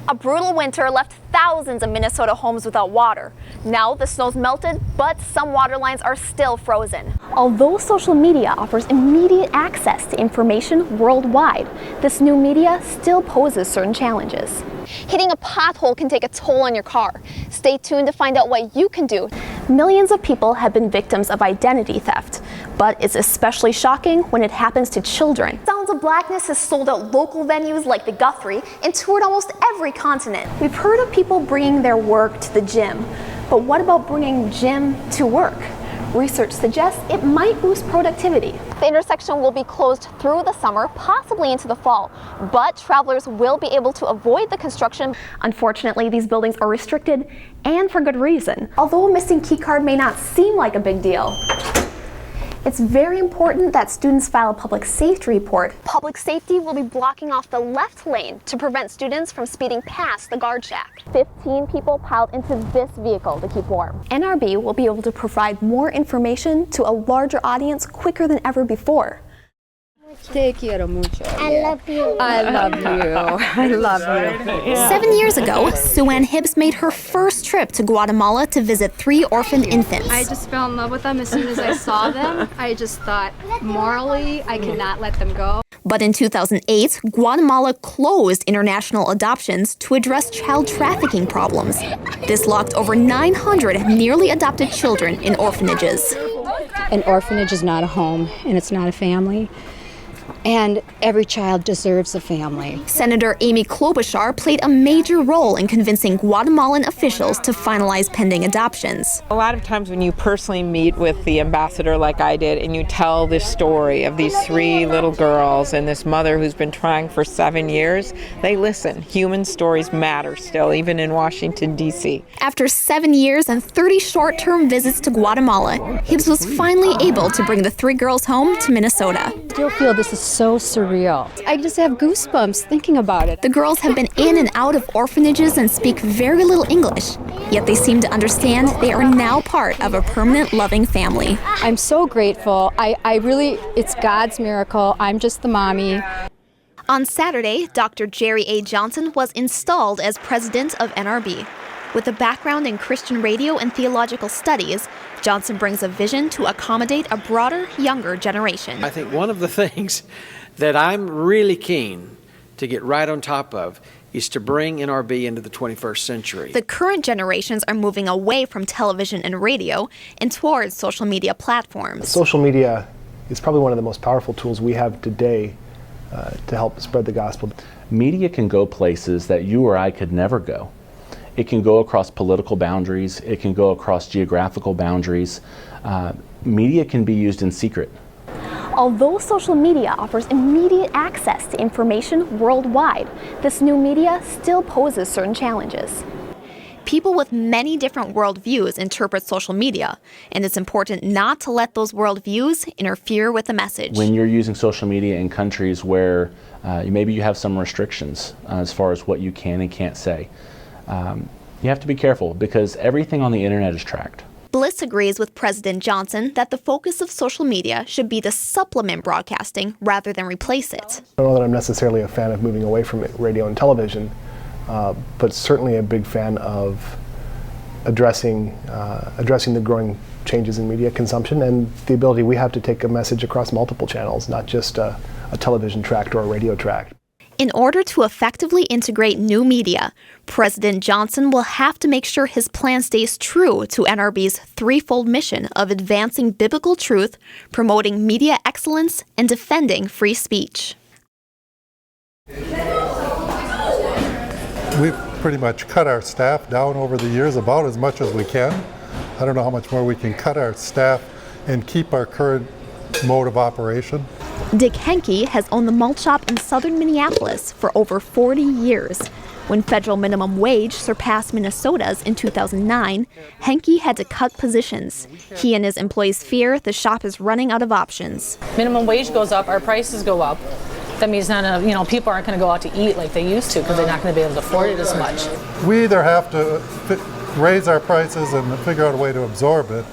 A brutal winter left thousands of Minnesota homes without water. Now the snow's melted, but some water lines are still frozen. Although social media offers immediate access to information worldwide, this new media still poses certain challenges. Hitting a pothole can take a toll on your car. Stay tuned to find out what you can do. Millions of people have been victims of identity theft, but it's especially shocking when it happens to children. Sounds of Blackness has sold out local venues like the Guthrie and toured almost every continent. We've heard of people bringing their work to the gym, but what about bringing gym to work? Research suggests it might boost productivity. The intersection will be closed through the summer, possibly into the fall, but travelers will be able to avoid the construction. Unfortunately, these buildings are restricted, and for good reason. Although a missing key card may not seem like a big deal, it's very important that students file a public safety report. Public safety will be blocking off the left lane to prevent students from speeding past the guard shack. 15 people piled into this vehicle to keep warm. NRB will be able to provide more information to a larger audience quicker than ever before. Te quiero mucho. I love you. I love you. I love you. 7 years ago, Sue-Ann Hibbs made her first trip to Guatemala to visit 3 orphaned infants. I just fell in love with them as soon as I saw them. I just thought, morally, I cannot let them go. But in 2008, Guatemala closed international adoptions to address child trafficking problems. This locked over 900 nearly adopted children in orphanages. An orphanage is not a home, and it's not a family. And every child deserves a family. Senator Amy Klobuchar played a major role in convincing Guatemalan officials to finalize pending adoptions. A lot of times when you personally meet with the ambassador like I did and you tell this story of these 3 little girls and this mother who's been trying for 7 years, they listen. Human stories matter still, even in Washington, D.C. After 7 years and 30 short-term visits to Guatemala, Hibbs was finally able to bring the 3 girls home to Minnesota. I still feel this is so surreal. I just have goosebumps thinking about it. The girls have been in and out of orphanages and speak very little English, yet they seem to understand they are now part of a permanent loving family. I'm so grateful. I really, it's God's miracle. I'm just the mommy. On Saturday, Dr. Jerry A. Johnson was installed as president of NRB. With a background in Christian radio and theological studies, Johnson brings a vision to accommodate a broader, younger generation. I think one of the things that I'm really keen to get right on top of is to bring NRB into the 21st century. The current generations are moving away from television and radio and towards social media platforms. Social media is probably one of the most powerful tools we have today to help spread the gospel. Media can go places that you or I could never go. It can go across political boundaries. It can go across geographical boundaries. Media can be used in secret. Although social media offers immediate access to information worldwide, this new media still poses certain challenges. People with many different worldviews interpret social media, and it's important not to let those worldviews interfere with the message. When you're using social media in countries where maybe you have some restrictions as far as what you can and can't say, you have to be careful because everything on the internet is tracked. Bliss agrees with President Johnson that the focus of social media should be to supplement broadcasting rather than replace it. I don't know that I'm necessarily a fan of moving away from radio and television, but certainly a big fan of addressing the growing changes in media consumption and the ability we have to take a message across multiple channels, not just a television tract or a radio tract. In order to effectively integrate new media, President Johnson will have to make sure his plan stays true to NRB's threefold mission of advancing biblical truth, promoting media excellence, and defending free speech. We've pretty much cut our staff down over the years about as much as we can. I don't know how much more we can cut our staff and keep our current mode of operation. Dick Henke has owned the malt shop in southern Minneapolis for over 40 years. When federal minimum wage surpassed Minnesota's in 2009, Henke had to cut positions. He and his employees fear the shop is running out of options. Minimum wage goes up, our prices go up. That means people aren't going to go out to eat like they used to because they're not going to be able to afford it as much. We either have to raise our prices and figure out a way to absorb it,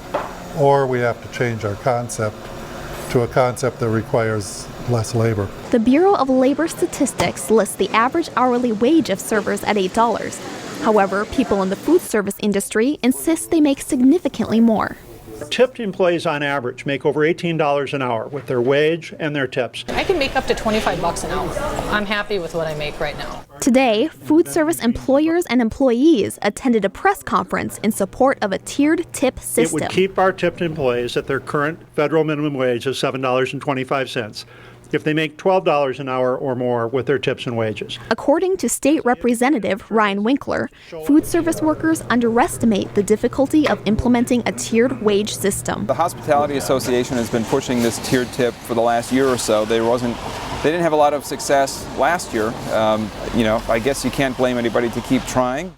or we have to change our concept to a concept that requires less labor. The Bureau of Labor Statistics lists the average hourly wage of servers at $8. However, people in the food service industry insist they make significantly more. Tipped employees on average make over $18 an hour with their wage and their tips. I can make up to $25 an hour. I'm happy with what I make right now. Today, food service employers and employees attended a press conference in support of a tiered tip system. It would keep our tipped employees at their current federal minimum wage of $7.25 if they make $12 an hour or more with their tips and wages. According to State Representative Ryan Winkler, food service workers underestimate the difficulty of implementing a tiered wage system. The Hospitality Association has been pushing this tiered tip for the last year or so. They didn't have a lot of success last year. I guess you can't blame anybody to keep trying.